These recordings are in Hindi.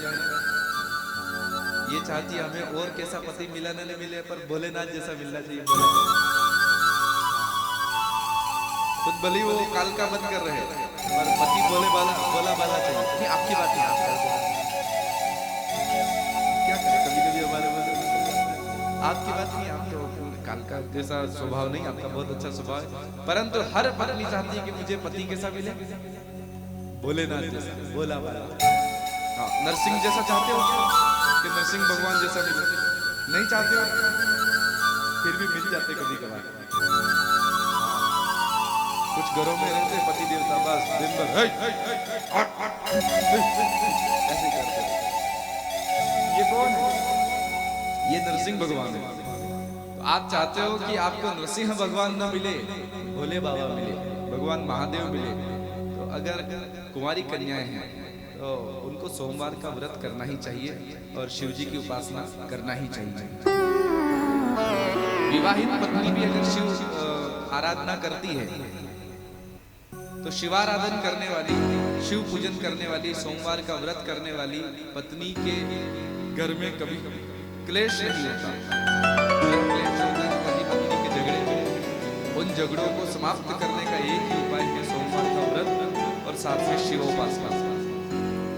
है ना, ये चाहती हमें और कैसा पति मिला ना मिले, पर भोलेनाथ जैसा मिलना चाहिए। खुद भली वो काल का बंद कर रहे हैं, पर पति भोला बाला चाहिए। नहीं, आपकी बात नहीं, आप क्या करें, कभी कभी हमारे आपकी बात नहीं, आप तो काल का जैसा स्वभाव नहीं, आपका बहुत अच्छा स्वभाव है, परंतु हर पत्नी चाहती है कि मुझे पति कैसा मिले, भोलेनाथ जैसा, भोला बाला। हाँ, नरसिंह जैसा चाहते हो कि नरसिंह भगवान जैसा मिले? नहीं चाहते हो, फिर भी मिल जाते कभी कभार। कुछ घरों में रहते पति देवता बस दिन भर ऐसे करते। ये कौन है? ये नरसिंह भगवान है। तो आप चाहते हो कि आपको नरसिंह भगवान न मिले, भोले बाबा मिले, भगवान महादेव मिले, तो अगर कुंवारी कन्याएं हैं तो उनको सोमवार का व्रत करना ही चाहिए और शिव जी की उपासना करना ही चाहिए। विवाहित पत्नी भी अगर शिव आराधना करती है तो शिवाराधन करने वाली, शिव पूजन करने वाली, सोमवार का व्रत करने वाली पत्नी के घर में कभी क्लेश नहीं होता। क्लेश होता है पति पत्नी के झगड़े में, उन झगड़ों को समाप्त करने का एक ही उपाय है सोमवार का व्रत और साथ में शिवोपासना।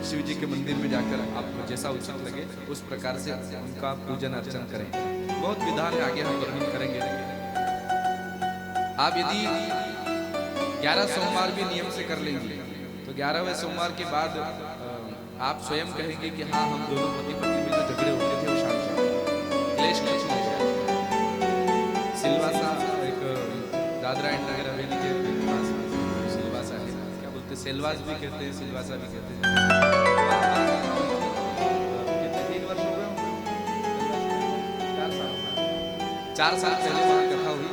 शिव जी के मंदिर में जाकर आपको जैसा उचित लगे उस प्रकार से उनका पूजन अर्चन करें। बहुत विधान है, आगे हम वर्णन करेंगे। आप यदि 11 सोमवार भी नियम से कर लेंगे तो 11वें सोमवार के बाद आप स्वयं कहेंगे कि हाँ, हम दोनों पति पत्नी में जो झगड़े होते थे वो शांत हो, क्लेश नहीं हो गया। सिलवासा, एक दादरा एंड नगर हवेली के पास सिलवासा है, क्या बोलते हैं, सेलवास भी कहते हैं, सिलवासा भी कहते हैं। 3 वर्ष हो गए, 4 साल पहले वहाँ कथा हुई,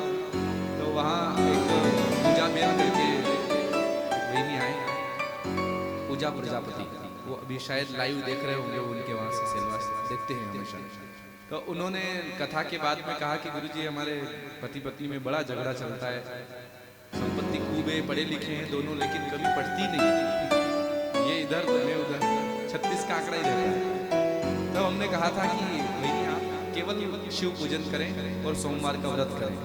तो वहाँ एक पूजा बेन करके वही आए, पूजा प्रजापति, वो अभी शायद लाइव देख रहे होंगे, उनके वहाँ से सेलवास देखते हैं हमेशा। तो उन्होंने कथा के बाद में कहा कि गुरुजी, हमारे पति पत्नी में बड़ा झगड़ा चलता है, संपत्ति खूब है, पढ़े लिखे हैं दोनों, लेकिन कभी पढ़ती नहीं, ये इधर तो मैं उधर, 36 का आंकड़ा ही रहता है। तो हमने कहा था कि वही आप केवल शिव पूजन करें और सोमवार का व्रत करें।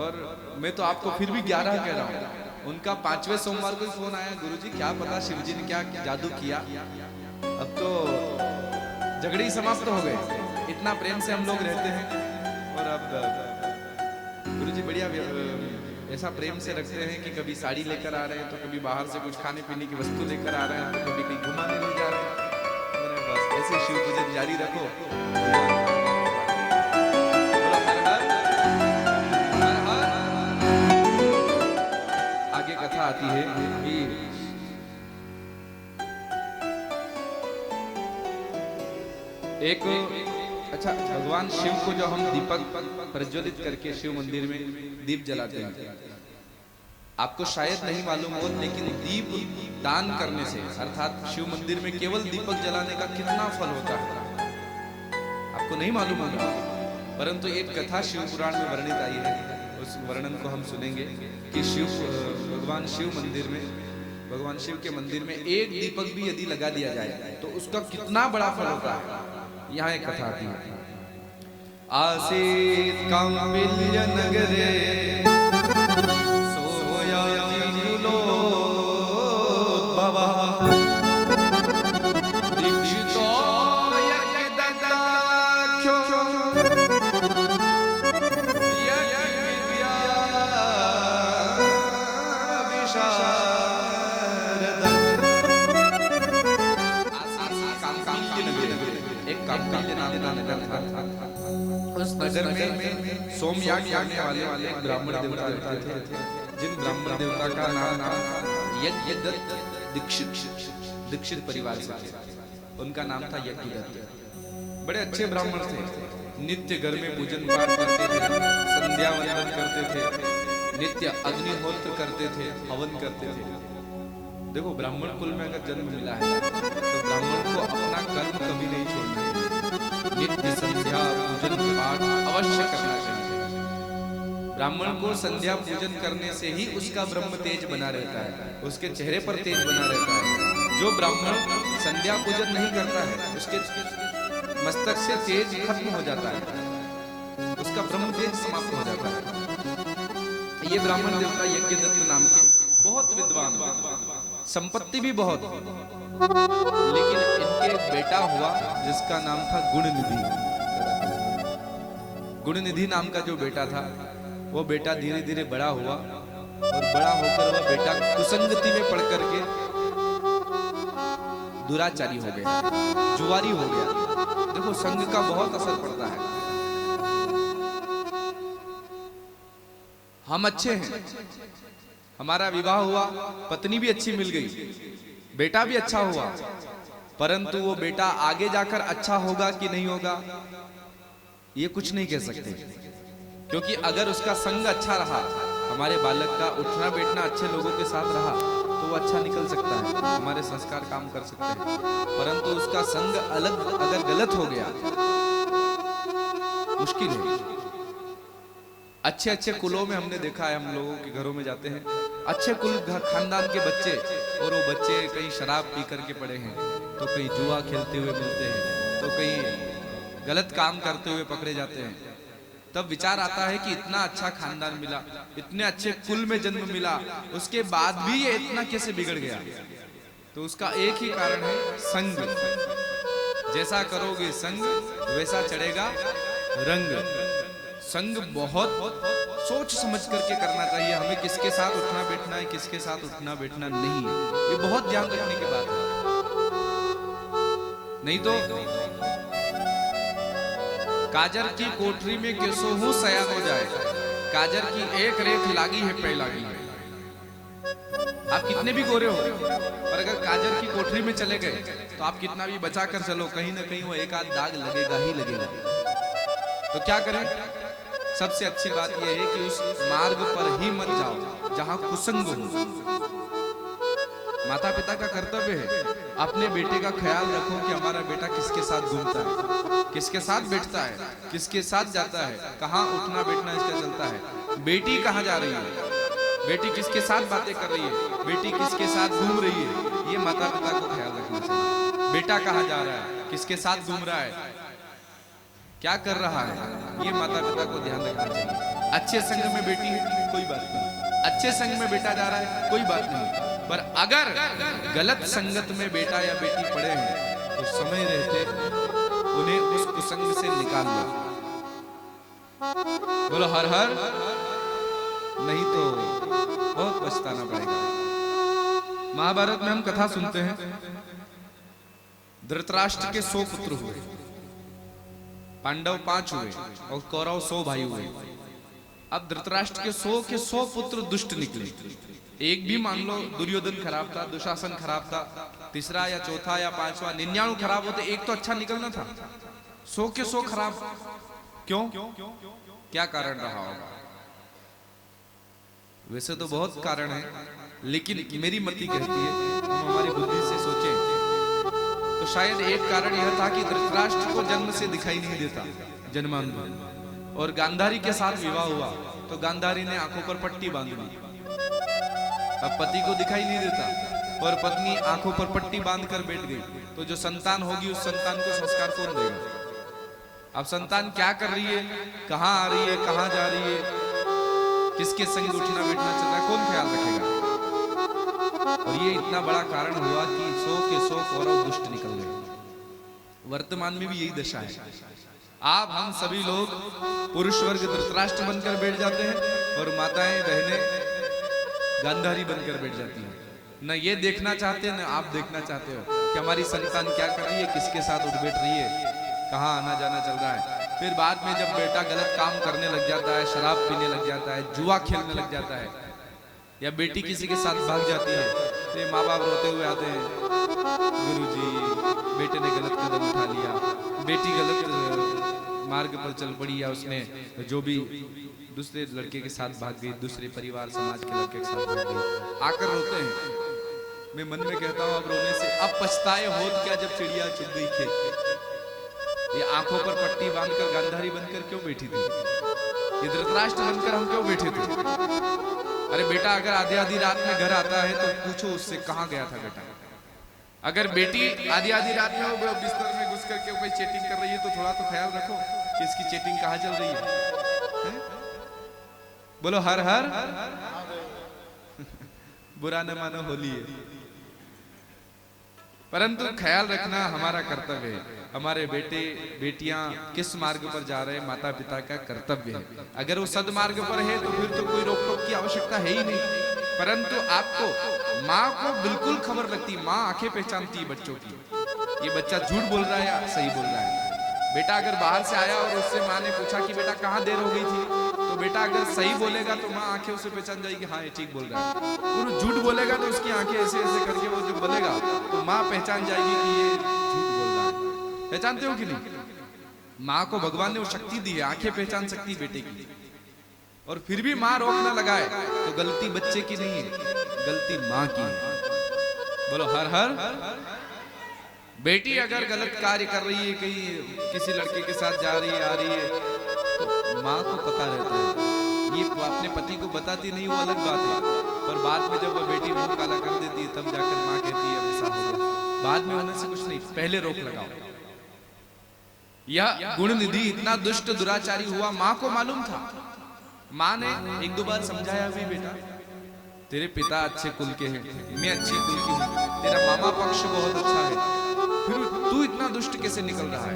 और मैं तो आपको फिर भी 11 कह रहा हूँ। उनका 5वें सोमवार को फोन आया, गुरुजी क्या पता शिवजी ने क्या जादू किया, अब तो झगड़े ही समाप्त हो गए, इतना प्रेम से हम लोग रहते हैं। और अब गुरुजी बढ़िया ऐसा प्रेम से रखते हैं कि कभी साड़ी लेकर आ रहे हैं तो कभी बाहर से कुछ खाने पीने की वस्तु लेकर आ रहे हैं, तो कभी कहीं घुमाने ले जा रहे हैं। बस ऐसे शिव पूजन जारी रखो। आगे कथा आती है कि एक अच्छा, भगवान शिव को जो हम दीपक प्रज्वलित करके शिव मंदिर में दीप जलाते हैं, आपको शायद नहीं मालूम हो, लेकिन दीप दान करने से, अर्थात शिव मंदिर में केवल दीपक जलाने का कितना फल होता है आपको नहीं मालूम होगा। परंतु एक कथा शिव पुराण में वर्णित आई है, उस वर्णन को हम सुनेंगे कि भगवान शिव के मंदिर में एक दीपक भी यदि लगा दिया जाए तो उसका कितना बड़ा फल होता है। यहाँ एक कथा आती है। आसीत काम्बिल्य नगरे सोया जिनुलोद्भवः दीक्षितो यज्ञदत्ताख्यो उस नगर में सोमयाग करने वाले ब्राह्मण देवता रहते थे, जिन ब्राह्मण देवता का नाम था यज्ञदत्त दीक्षित परिवार से थे। उनका नाम था यज्ञदत्त। बड़े अच्छे ब्राह्मण थे, नित्य घर में पूजन पाठ करते थे, संध्या वंदन करते थे, नित्य अग्निहोत्र करते थे, हवन करते थे। देखो, ब्राह्मण कुल में अगर जन्म मिला है तो ब्राह्मण को अपना कर्म कभी नहीं छोड़ना चाहिए, नित्य संध्या पूजन पाठ अवश्य करना चाहिए। ब्राह्मण को संध्या पूजन करने से ही उसका ब्रह्म तेज बना रहता है, उसके चेहरे पर तेज बना रहता है। जो ब्राह्मण संध्या पूजन नहीं करता है उसके मस्तक से तेज खत्म हो जाता है, उसका ब्रह्म तेज समाप्त हो जाता है। ये ब्राह्मण देवता यज्ञदत्त नाम के बहुत विद्वान, संपत्ति भी बहुत, लेकिन इनके एक बेटा हुआ जिसका नाम था गुणनिधि। गुणनिधि नाम का जो बेटा था वो बेटा धीरे धीरे बड़ा हुआ और बड़ा होकर वह बेटा कुसंगति में पड़ करके दुराचारी हो गया, जुआरी हो गया। देखो संग का बहुत असर पड़ता है। हम अच्छे हैं, हमारा विवाह हुआ, पत्नी भी अच्छी मिल गई, बेटा भी अच्छा हुआ, परंतु वो बेटा आगे जाकर अच्छा होगा कि नहीं होगा ये कुछ नहीं कह सकते, क्योंकि अगर उसका संग अच्छा रहा, हमारे बालक का उठना बैठना अच्छे लोगों के साथ रहा तो वो अच्छा निकल सकता है, हमारे संस्कार काम कर सकते हैं। परंतु उसका संग अलग अगर गलत हो गया मुश्किल है। अच्छे अच्छे कुलों में हमने देखा है, हम लोगों के घरों में जाते हैं, अच्छे कुल खानदान के बच्चे, और वो बच्चे कहीं शराब पी करके पड़े हैं, तो कहीं जुआ खेलते हुए मिलते हैं, तो कहीं गलत काम करते हुए पकड़े जाते हैं। तब विचार आता है कि इतना अच्छा खानदान मिला, इतने अच्छे कुल में जन्म मिला, उसके बाद भी ये इतना कैसे बिगड़ गया? तो उसका एक ही कारण है संग। जैसा करोगे संग वैसा चढ़ेगा रंग। संग बहुत सोच समझ करके करना चाहिए, हमें किसके साथ उठना बैठना है, किसके साथ उठना बैठना नहीं है, ये बहुत ध्यान रखने की बात है। नहीं तो काजर की कोठरी में कैसो हूं सयान हो जाए, काजर की एक रेख लागी है पे लागी है। आप कितने भी गोरे हो, पर अगर काजर की कोठरी में चले गए तो आप कितना भी बचा कर चलो, कहीं ना कहीं वो एक आध दाग लगेगा ही लगेगा। तो क्या करें? सबसे अच्छी बात यह है कि उस मार्ग पर ही मत जाओ जहां कुसंग हो। माता पिता का कर्तव्य है अपने बेटे का ख्याल रखो कि हमारा बेटा किसके साथ घूमता है, किसके साथ बैठता है, किसके साथ जाता है, कहाँ उठना बैठना इसका चलता है, बेटी कहाँ जा रही है, बेटी किसके साथ बातें कर रही है, बेटी किसके साथ घूम रही है, ये माता पिता को ख्याल रखना चाहिए। बेटा कहाँ जा रहा है, किसके साथ घूम रहा है, क्या कर रहा है, ये माता पिता को ध्यान रखना चाहिए। अच्छे संग में बेटी है कोई बात नहीं, अच्छे संग में बेटा जा रहा है कोई बात नहीं, पर अगर गलत संगत में बेटा या बेटी पड़े हैं तो समय रहते उन्हें उस कुसंग से निकाल लो। बोलो हर हर, नहीं तो बहुत पछताना पड़ेगा। महाभारत में हम कथा सुनते हैं, धृतराष्ट्र के 100 पुत्र हुए, पांडव 5 हुए और कौरव 100 भाई हुए। अब धृतराष्ट्र के 100 पुत्र दुष्ट निकले। एक भी मान लो दुर्योधन खराब था, दुशासन खराब था, तीसरा या चौथा या पांचवा 99 खराब होते, एक तो अच्छा निकलना था। 100 के 100 खराब क्यों? क्या कारण रहा होगा? वैसे तो बहुत कारण है, लेकिन मेरी मति कहती है हम हमारी बुद्धि से सोचें तो शायद एक कारण यह था कि धृतराष्ट्र को जन्म से दिखाई नहीं देता जन्मांध, और गांधारी के साथ विवाह हुआ तो गांधारी ने आंखों पर पट्टी बांध ली। अब पति को दिखाई नहीं देता और पत्नी आंखों पर पट्टी बांध कर बैठ गई, तो जो संतान होगी उस संतान को संस्कार कौन देगा? अब संतान क्या कर रही है, कहाँ आ रही है, कहाँ जा रही है, किसके संग उठना बैठना चल रहा है, कौन ख्याल रखेगा? और ये इतना बड़ा कारण हुआ कि 100 के 100 कौरव दुष्ट निकल गए। वर्तमान में भी यही दशा है। आप हम सभी लोग पुरुष वर्ग धृतराष्ट्र बनकर बैठ जाते हैं और माताएं बहनें गांधारी बनकर बैठ जाती हैं। न ये देखना चाहते हैं, न आप देखना चाहते हो कि हमारी संतान क्या कर रही है, किसके साथ उठ बैठ रही है, कहाँ आना जाना चल रहा है। फिर बाद में जब बेटा गलत काम करने लग जाता है, शराब पीने लग जाता है, जुआ खेलने लग जाता है, या बेटी किसी के साथ भाग जाती है, तो माँ बाप रोते हुए आते हैं, गुरुजी बेटे ने गलत कदम उठा लिया, बेटी गलत मार्ग पर चल पड़ी, या उसने जो भी दूसरे लड़के के साथ भाग गई, दूसरे परिवार समाज के लड़के के साथ भाग गई, आकर रोते हैं। मैं मन में कहता हूँ अब रोने से अब पछताए होत क्या जब चिड़िया चुग गई खेत। ये आंखों पर पट्टी बांधकर गांधारी बनकर क्यों बैठी थी? ये धृतराष्ट्र बनकर हम क्यों बैठे थे? अरे बेटा अगर आधी आधी रात में घर आता है तो पूछो उससे कहाँ गया था बेटा, अगर बेटी आधी आधी रात में वो बिस्तर में घुस करके कोई चैटिंग कर रही है तो थोड़ा तो ख्याल रखो कि इसकी चैटिंग कहाँ चल रही है? बोलो हर हर बुरा न मानो होली है, परंतु ख्याल रखना हमारा कर्तव्य है। हमारे बेटे बेटियां किस मार्ग पर जा रहे हैं माता पिता का कर्तव्य है। अगर वो सदमार्ग पर है तो फिर तो कोई रोक टोक की आवश्यकता है ही नहीं, परंतु आपको माँ को बिल्कुल खबर लगती, माँ आंखें पहचानती है बच्चों की, ये बच्चा झूठ बोल रहा है या सही बोल रहा है। बेटा अगर बाहर से आया और उससे माँ ने पूछा कि बेटा कहाँ देर हो गई थी, तो बेटा अगर सही बोलेगा तो माँ आंखें उसे पहचान जाएगी, हाँ ये ठीक बोल रहा है। और झूठ बोलेगा तो उसकी आंखें ऐसे ऐसे करके वो जो बोलेगा तो माँ पहचान जाएगी कि ये झूठ बोल रहा है। पहचानते हो कि नहीं? माँ को भगवान ने वो शक्ति दी है, आंखें पहचान सकती बेटे की, और फिर भी माँ रोक न लगाए तो गलती बच्चे की नहीं है, गलती माँ की है। बोलो हर हर। बेटी अगर गलत कार्य कर रही है, कहीं किसी लड़के के साथ जा रही है आ रही है, तो माँ को पता रहता है। ये अपने पति को बताती नहीं वो अलग बात है, पर बाद में जब वो बेटी मुंह काला कर देती है तब जाकर माँ कहती है ऐसा हो गया। बाद में होने से कुछ नहीं, पहले रोक लगाओ। यह गुण निधि इतना दुष्ट दुराचारी हुआ, माँ को मालूम था। माँ ने एक दो बार समझाया भी, बेटा तेरे पिता अच्छे कुल के हैं, मैं अच्छी कुल की हूँ, तेरा मामा पक्ष बहुत अच्छा है, फिर तू इतना दुष्ट कैसे निकल रहा है?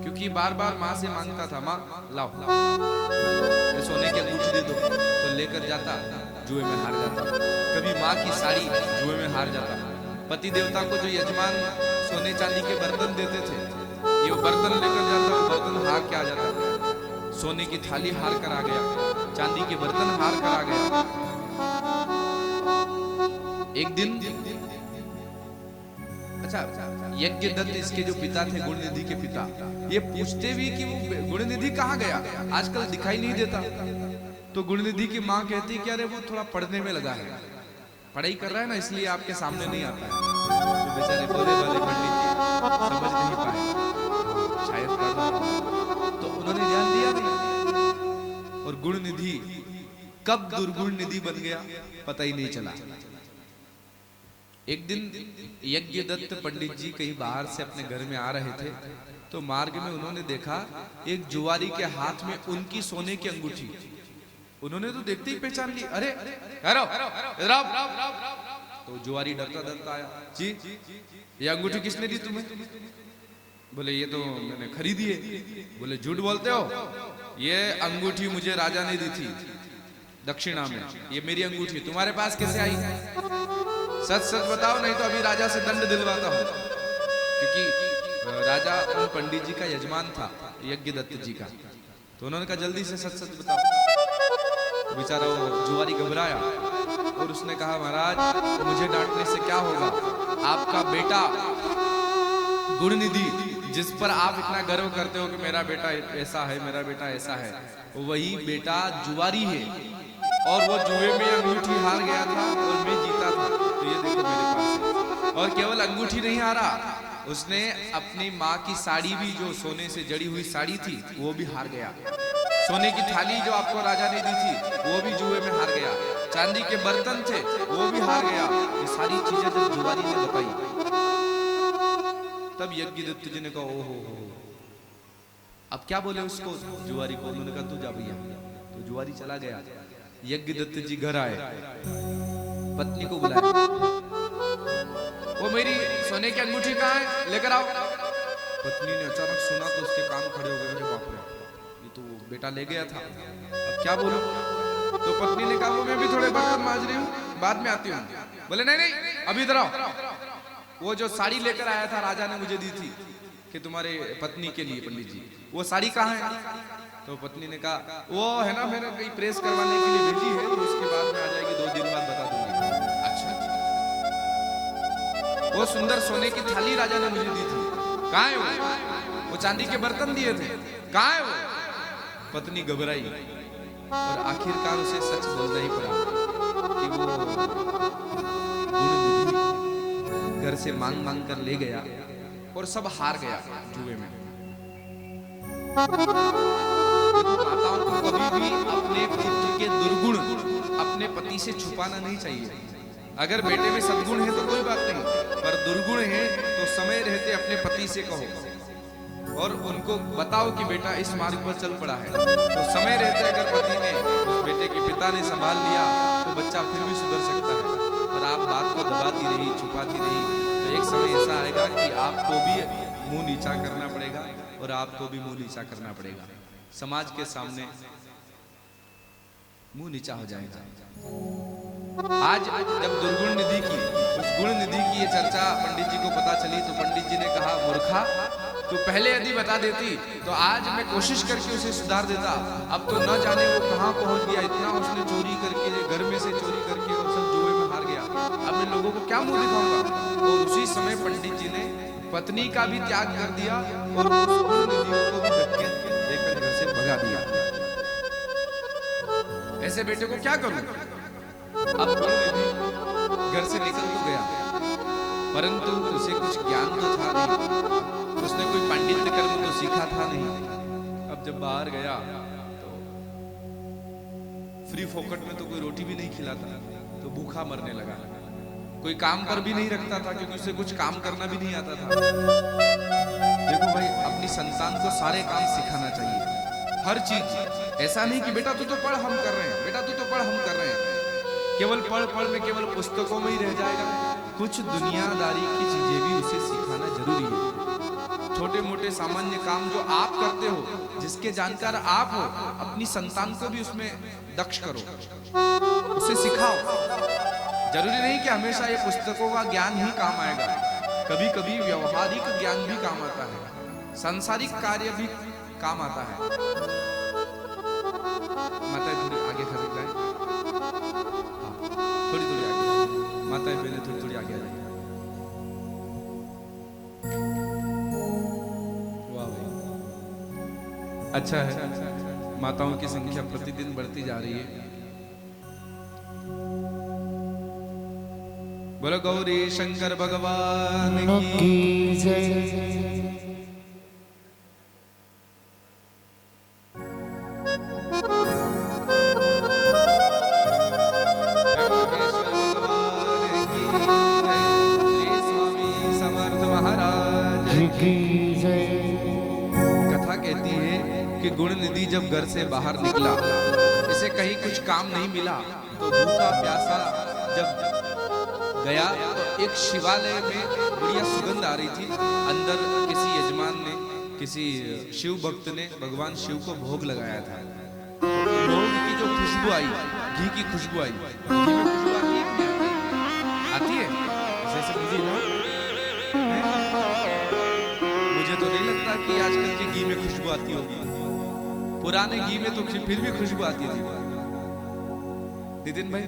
क्योंकि बार बार माँ से मांगता था, माँ लाओ सोने की अंगूठी दे दो, तो लेकर जाता, जुए में हार जाता। कभी माँ की साड़ी जुए में हार जाता। पति देवता को जो यजमान सोने चांदी के बर्तन देते थे, ये बर्तन लेकर जाता, वो बर्तन हार के आ जाता। सोने की थाली हार कर आ गया, चांदी के बर्तन हार कर आ गया। एक दिन अच्छा, यज्ञदत्त इसके जो पिता थे, गुणनिधि के पिता, ये पूछते भी कि वो गुणनिधि कहाँ गया, आजकल दिखाई नहीं देता। तो गुणनिधि की माँ कहती कि अरे वो थोड़ा पढ़ने में लगा है, पढ़ाई कर रहा है ना, इसलिए आपके सामने नहीं आता है। तो बेचारे बोले वाले पंडित जी समझ नहीं पाए, शायद पढ़ रहा है, तो उन्होंने ध्यान दिया नहीं। और गुणनिधि कब दुर्गुण निधि बन गया पता ही नहीं चला। एक दिन यज्ञदत्त पंडित जी कहीं बाहर से अपने घर में आ रहे थे, तो मार्ग में उन्होंने देखा एक जुआरी के हाथ में उनकी सोने की अंगूठी। उन्होंने तो देखते ही पहचान ली, अरे तो जुआरी डरता डरता आया, जी ये अंगूठी किसने दी तुम्हें? बोले ये तो मैंने खरीदी है। बोले झूठ बोलते हो, ये अंगूठी मुझे राजा ने दी थी दक्षिणा में, ये मेरी अंगूठी तुम्हारे पास कैसे आई? सच सच बताओ, नहीं तो अभी राजा से दंड दिलवाता हूं। क्योंकि राजा उन पंडित जी का यजमान था, यज्ञदत्त जी का, तो उन्होंने कहा जल्दी से सच सच बताओ। बेचारा वो जुआरी घबराया और उसने कहा महाराज मुझे डांटने से क्या होगा, आपका बेटा गुणनिधि जिस पर आप इतना गर्व करते हो कि मेरा बेटा ऐसा है, मेरा बेटा ऐसा है, वही बेटा जुआरी है, और वो जुए में अंगूठी हार गया था और मैं जीता था, तो ये देखो मेरे पास है। और केवल अंगूठी नहीं हारा, उसने अपनी माँ की साड़ी भी, जो सोने से जड़ी हुई साड़ी थी, वो भी हार गया। सोने की थाली जो आपको राजा ने दी थी वो भी जुए में हार गया। चांदी के बर्तन थे वो भी हार गया। ये सारी चीजें जब जुआरी ने बताई तब यज्ञदत्त जी ने कहा ओहो अब क्या बोले उसको, जुआरी को। उन्होंने कहा तू जा भैया। तो जुआरी चला गया। यज्ञदत्त जी घर आए, पत्नी को बुलाया, वो मेरी सोने की अंगूठी कहाँ है, लेकर आओ। पत्नी ने अचानक सुना तो उसके कान खड़े हो गए, बाप रे ये तो बेटा ले गया था, अब क्या बोलूं। तो पत्नी ने कहा वो मैं भी थोड़े बर्तन मांज रही हूँ, बाद में आती हूँ। बोले नहीं नहीं अभी इधर आओ, वो जो साड़ी लेकर आया था राजा ने मुझे दी थी कि तुम्हारे पत्नी के लिए पंडित जी, वो साड़ी कहाँ है। तो पत्नी ने कहा वो है ना, मैंने कहीं प्रेस करवाने के लिए भेजी है, तो उसके बाद में आ जाएगी, 2 दिन बाद बता दूंगी। अच्छा, वो सुंदर सोने की थाली राजा ने मुझे दी थी, कहाँ है वो चांदी के बर्तन दिए थे, कहाँ है वो। पत्नी घबराई और आखिरकार उसे सच बोलना ही पड़ा कि वो गुणनिधि घर से मांग मांग कर ले गया और सब हार गया जुए में। माताओं को कभी भी अपने पुत्र के दुर्गुण अपने पति से छुपाना नहीं चाहिए। अगर बेटे में सद्गुण है तो कोई बात नहीं, पर दुर्गुण है तो समय रहते अपने पति से कहो और उनको बताओ कि बेटा इस मार्ग पर चल पड़ा है। तो समय रहते अगर पति ने, उस बेटे के पिता ने संभाल लिया तो बच्चा फिर भी सुधर सकता है। पर आप बात को दबाती रही, छुपाती रही, तो एक समय ऐसा आएगा कि आपको भी मुंह नीचा करना पड़ेगा और आपको भी मुंह नीचा करना पड़ेगा। समाज के सामने मुंह नीचा हो जाएगा। आज जब दुर्गुण निधि की, उस गुण निधि की ये चर्चा पंडित जी को पता चली तो पंडित जी ने कहा, मूर्खा तो पहले यदि बता देती तो आज मैं कोशिश करके उसे सुधार देता। अब तो न जाने वो कहां पहुंच गया, इतना उसने चोरी करके, घर में से चोरी करके और सब जुए में हार गया। अब मैं लोगों को क्या मुंह दिखाऊंगा। और उसी समय पंडित जी ने पत्नी का भी त्याग कर दिया और उस गुण निधि को भी धक्के देकर घर से भगा दिया। ऐसे बेटे को क्या करूं। अब गुण निधि घर से निकल तो गया, परंतु उसे कुछ ज्ञान तो था नहीं, उसने कोई पांडित्य कर्म तो सीखा था नहीं। अब जब बाहर गया तो फ्री फोकट में तो कोई रोटी भी नहीं खिलाता, तो भूखा मरने लगा। कोई काम पर भी नहीं रखता था क्योंकि उसे कुछ काम करना भी नहीं आता था। देखो भाई, अपनी संतान को सारे काम सिखाना चाहिए, हर चीज। ऐसा नहीं कि बेटा तू तो पढ़, हम कर रहे हैं, बेटा तू तो पढ़, हम कर रहे हैं। केवल पढ़ पढ़ में केवल पुस्तकों में ही रह जाएगा। कुछ दुनियादारी की चीजें भी उसे सिखाना जरूरी है। छोटे मोटे सामान्य काम जो आप करते हो, जिसके जानकार आप हो, अपनी संतान को भी उसमें दक्ष करो, उसे सिखाओ। जरूरी नहीं कि हमेशा ये पुस्तकों का ज्ञान ही काम आएगा, कभी कभी व्यवहारिक ज्ञान भी काम आता है, सांसारिक कार्य भी काम आता है। माता थोड़ी आगे खसक जाए, थोड़ी थोड़ी आगे, माता पहले थोड़ी थोड़ी आगे आ जाए। वाह भाई, अच्छा है। माताओं की संख्या प्रतिदिन बढ़ती जा रही है। बोलो गौरी शंकर भगवान की जय। कथा कहती है कि गुण निधि जब घर से बाहर निकला, इसे कहीं कुछ काम नहीं मिला, तो भूखा प्यासा जब गया तो एक शिवालय में बढ़िया सुगंध आ रही थी। अंदर किसी यजमान ने, किसी शिव भक्त ने भगवान शिव को भोग लगाया था। भोग की जो खुशबू आई, घी की खुशबू आई। घी में खुशबू आती है, आती है जैसे मुझे ना, मुझे तो नहीं लगता कि आजकल के घी में खुशबू आती होगी। पुराने घी में तो फिर भी खुशबू आती थी। नितिन भाई,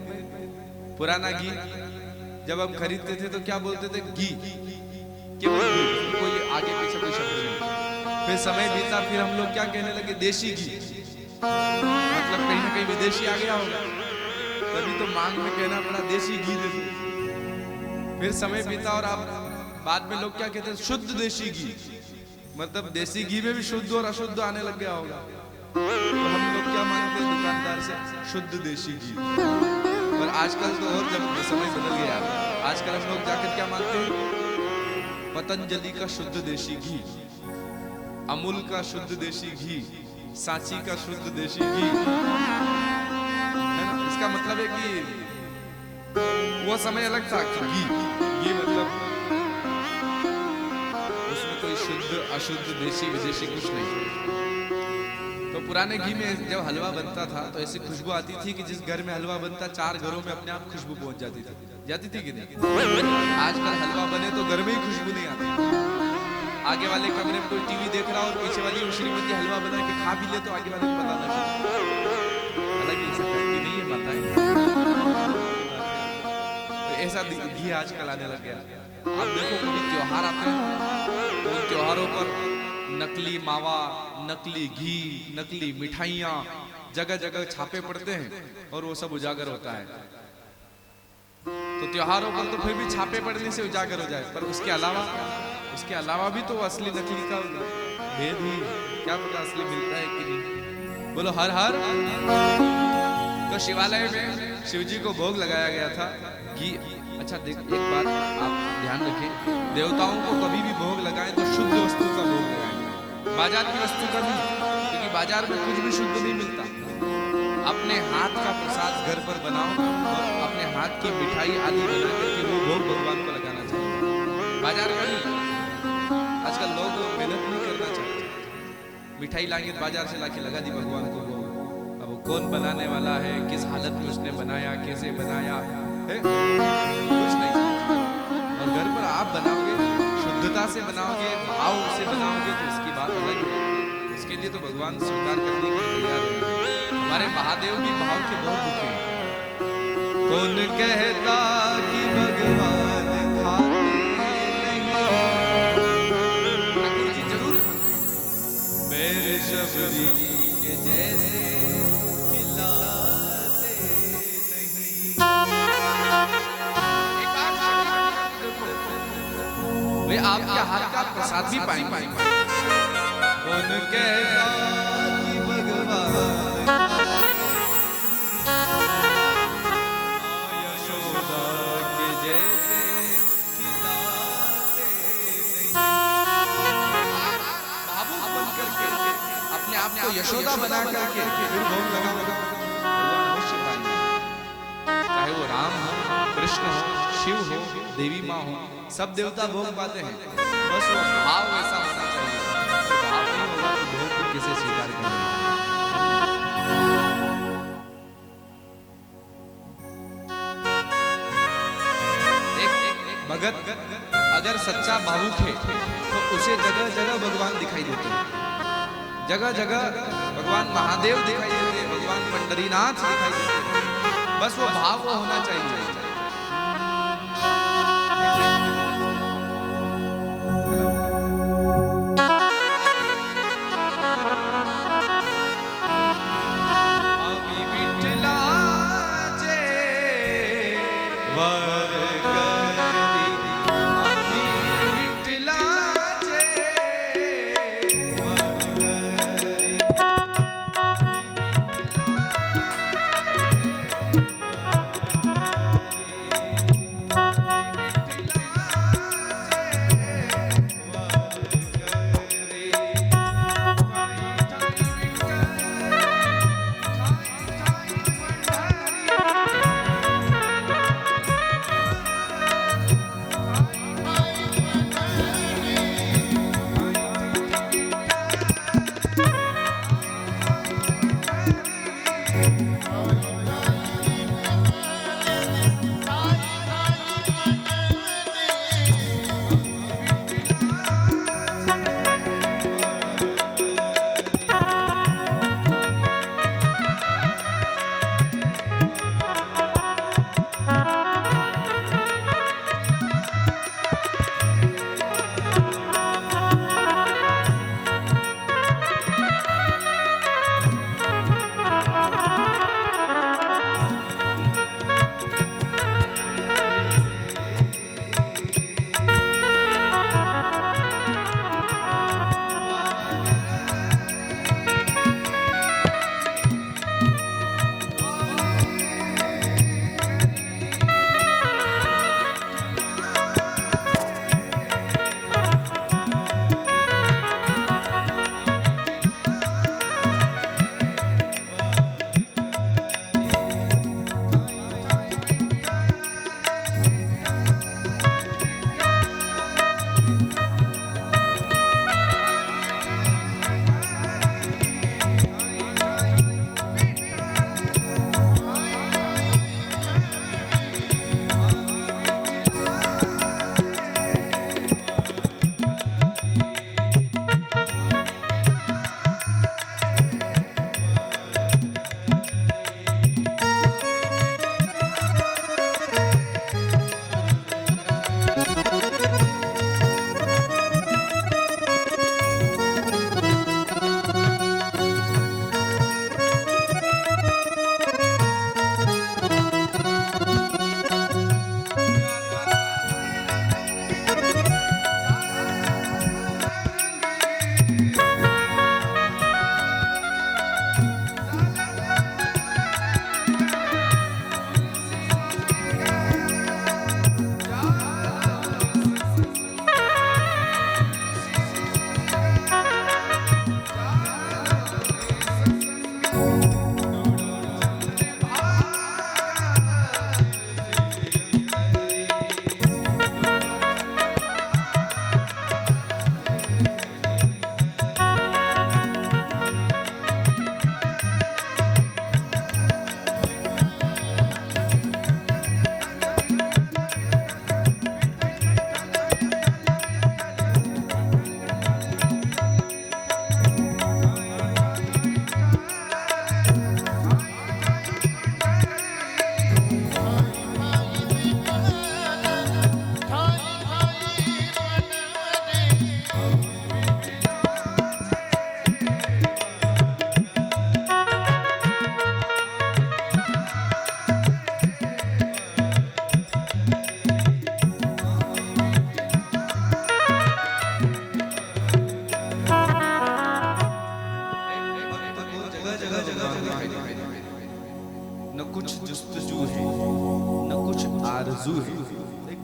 पुराना घी जब हम खरीदते थे तो क्या बोलते थे, घी, केवल घी, कोई आगे पीछे कोई शब्द नहीं। फिर समय बीता, फिर हम लोग क्या कहने लगे, देशी घी। मतलब कहीं ना कहीं विदेशी आ गया होगा, तभी तो मांग में कहना पड़ा देशी घी दे दो। फिर समय बीता और अब बाद में लोग क्या कहते हैं, शुद्ध देशी घी। मतलब देसी घी में भी शुद्ध और अशुद्ध आने लग गया होगा, तो हम लोग क्या मांगते हैं दुकानदार से, शुद्ध देशी घी। पर आजकल तो और जब समय बदल गया, आजकल हम लोग जाकर क्या मांगते हैं, पतंजलि का शुद्ध देशी घी, अमूल का शुद्ध देशी घी, सांची का शुद्ध देशी घी, है ना। इसका मतलब है कि वो समय अलग था कि घी मतलब उसमें कोई शुद्ध अशुद्ध देशी विदेशी कुछ नहीं। तो पुराने घी में जब हलवा बनता था तो ऐसी खुशबू आती थी कि जिस घर में हलवा बनता, 4 घरों में अपने आप खुशबू पहुंच जाती थी कि नहीं। आजकल हलवा बने तो घर में ही खुशबू नहीं आती। आगे वाले कमरे में कोई टीवी देख रहा और पीछे वाली श्रीमती हलवा बना के खा भी ले तो आगे वाले को पता नहीं। हालांकि ऐसा करती नहीं है माताएं, तो ऐसा घी आजकल आने लग गया। अब देखो कभी त्योहार आते हैं, उन त्योहारों पर नकली मावा, नकली घी, नकली मिठाइयाँ, जगह जगह छापे पड़ते हैं और वो सब उजागर होता है। तो त्योहारों पर तो फिर भी छापे पड़ने से उजागर हो जाए, पर उसके अलावा भी तो असली नकली का भेद ही, क्या पता असली मिलता है कि नहीं। बोलो हर हर। तो शिवालय में शिव जी को भोग लगाया गया था कि अच्छा देख, एक बात आप ध्यान रखें, देवताओं को कभी भी भोग लगाएं तो शुद्ध वस्तु का भोग लगाएं, बाजार की वस्तु का नहीं, क्योंकि बाजार में कुछ भी शुद्ध नहीं मिलता। अपने हाथ का प्रसाद घर पर बनाओ और अपने हाथ की मिठाई आदि बना करके वो भोग भगवान को लगाना चाहिए, बाजार का नहीं। आजकल लोग मेहनत नहीं करना चाहते, मिठाई लाएंगे बाजार से लाके लगा दी भगवान को, वो अब कौन बनाने वाला है, किस हालत में उसने बनाया, कैसे बनाया है, कुछ नहीं। और घर पर आप बनाओगे, शुद्धता से बनाओगे, भाव से बनाओगे तो इसकी बात अलग है। इसके लिए तो भगवान स्वीकार करने के लिए तैयार है। हमारे महादेव भी भाव के बहुत दुखे हैं। कौन कहता कि भगवान खाते नहीं, ठाकुर जी जरूर मेरे शबरी के जैसे वे आपके हाथ का प्रसाद भी पाएंगे। कौन कहता कि भगवान यशोदा के जैसे खिलाते नहीं, बाबू बन करके अपने आप को यशोदा बना करके फिर भोग लगा भगवान अवश्य पाएंगे। चाहे वो राम हो, कृष्ण हो, शिव हो, देवी माँ हो, सब देवता भोग पाते हैं, बस वो भाव ऐसा होना चाहिए। तो भाव नहीं होगा तो भोग को किसे स्वीकार करेंगे। एक भगत अगर सच्चा भावुक है तो उसे जगह जगह भगवान दिखाई देते हैं, जगह जगह भगवान महादेव दिखाई देते हैं, भगवान पंडरीनाथ दिखाई देते हैं, बस वो भाव वो होना चाहिए।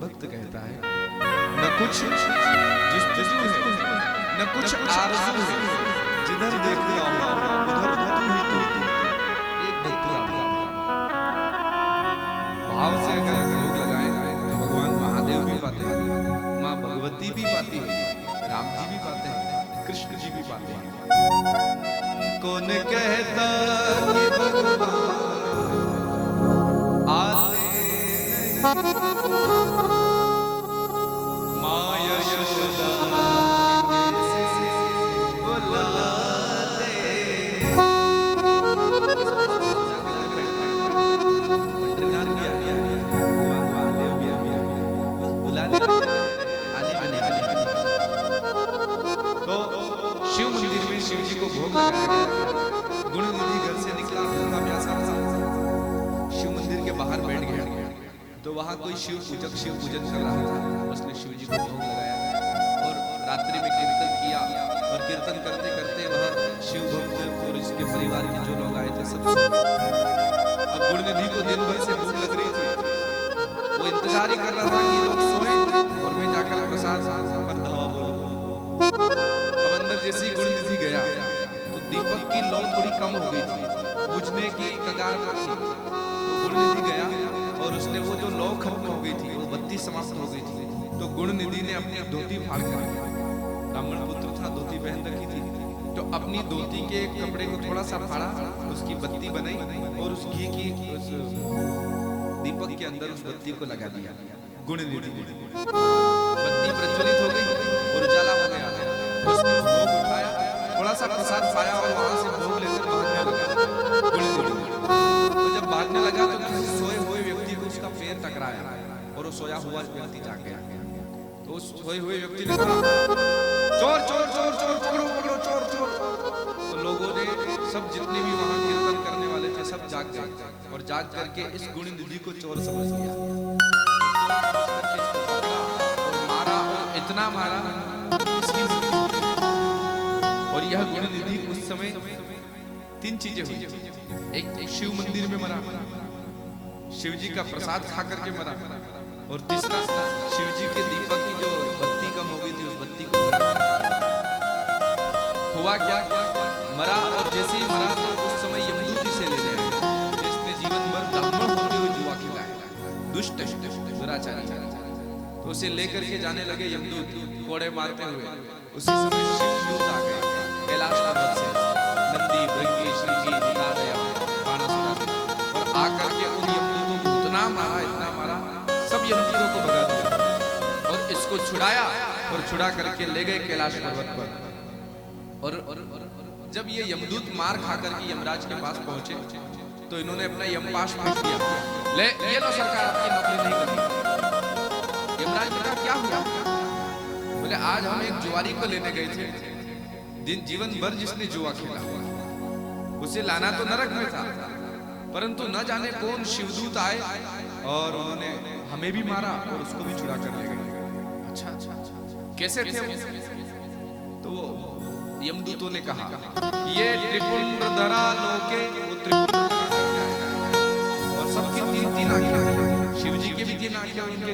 भक्त कहता है, न कुछ जुस्तजू है, न कुछ आरज़ू है, जिधर देखता हूं उधर तू ही तू। एक भक्त भाव से अगर योग लगाए तो भगवान महादेव भी पाते हैं, माँ भगवती भी पाती है, राम जी भी पाते हैं, कृष्ण जी भी पाते हैं। कौन कहता कि भगवान आते माया यशोदा बुलाते। शिव मंदिर में शिव जी को भोग लगाया गया। गुण निधि घर से निकला, भूखा प्यासा था, शिव मंदिर के बाहर बैठ गया। तो वहां कोई शिव पूजक शिव पूजन कर रहा था, उसने शिव जी को भोग लगाया और रात्रि में कीर्तन किया। और कीर्तन करते करते वह शिव भक्त और इसके परिवार के जो लोग आए थे सब सो गए। अब गुण निधि को दिन भर से भूख लग रही थी, वो इंतजार ही कर रहा था कि लोग सोए और मैं जाकर प्रसाद पर दवा बोलूं। जैसे ही गुण निधि गया तो दीपक की लौ थोड़ी कम हो गई थी, बुझने की कगार पर थी। तो गुण निधि गया और उसने वो जो लौ खत्म हो गई थी, वो बत्ती समाप्त हो गई थी। तो गुण निधि ने अपनी धोती फाड़ दी, ब्राह्मण पुत्र था, धोती पहन रखी थी, तो अपनी धोती के कपड़े को थोड़ा सा फाड़ा, उसकी बत्ती बनाई और उस घी की उस दीपक के अंदर उस बत्ती को लगा दिया। गुण निधि बत्ती प्रज्वलित हो गई और उजाला हो गया। उसने वो भोग उठाया, थोड़ा सा प्रसाद पाया और वहां से भोग लेकर भागने लगा। तो जब भागने लगा तो किसी सोए हुए व्यक्ति को उसका पैर टकराया और वो सोया हुआ व्यक्ति जाग गया। तो उस सोए हुए व्यक्ति ने कहा, चोर चोर चोर चोर, पकड़ो पकड़ो चोर चोर। तो लोगों ने सब जितने भी वहां कीर्तन करने वाले थे सब जाग गए और जाग करके इस गुण निधि को चोर समझ लिया। मारा, इतना मारा और यह गुण निधि उस समय तीन चीजें हुई। एक शिव मंदिर में मरा, शिव जी का प्रसाद खा करके मरा, और तीसरा शिव जी के दीपक की जो बत्ती कम हो गई थी उस बत्ती को हुआ क्या, मरा। और जैसे ही मरा तो उस समय यमदूत इसे ले गए, जिसने जीवन भर ब्राह्मण होते हुए जुआ खिलाया, दुष्ट दुराचारी। तो उसे लेकर के जाने लगे यमदूत कोड़े मारते हुए। उसी समय शिवदूत आ गए कैलाश पर्वत से, नंदी भृंगी श्रृंगी निकालया बाणासुर, और आकर के उन यमदूतों को इतना मारा, सब यमदूतों को भगा दिया और इसको छुड़ाया और छुड़ा करके ले गए कैलाश पर्वत पर। और जब ये यमदूत मार खा करके यमराज के पास पहुंचे तो इन्होंने अपना यमपाश फेंक दिया, ले ये लो सरकार, आपकी नौकरी नहीं करनी। यमराज ने कहा क्या हुआ? बोले आज हम एक जुआरी को लेने गए थे, जीवन भर जिसने जुआ खेला, उसे लाना तो नरक में था, परंतु न जाने कौन शिवदूत आए और उन्होंने हमें भी मारा और उसको भी छुड़ा कर ले गए। अच्छा, कैसे थे? तो यमदूतों ने कहा ये त्रिपुंड्रधरा लोके, और सबकी तीन तीन आंखें, शिव जी के भी तीन आंखें, उनके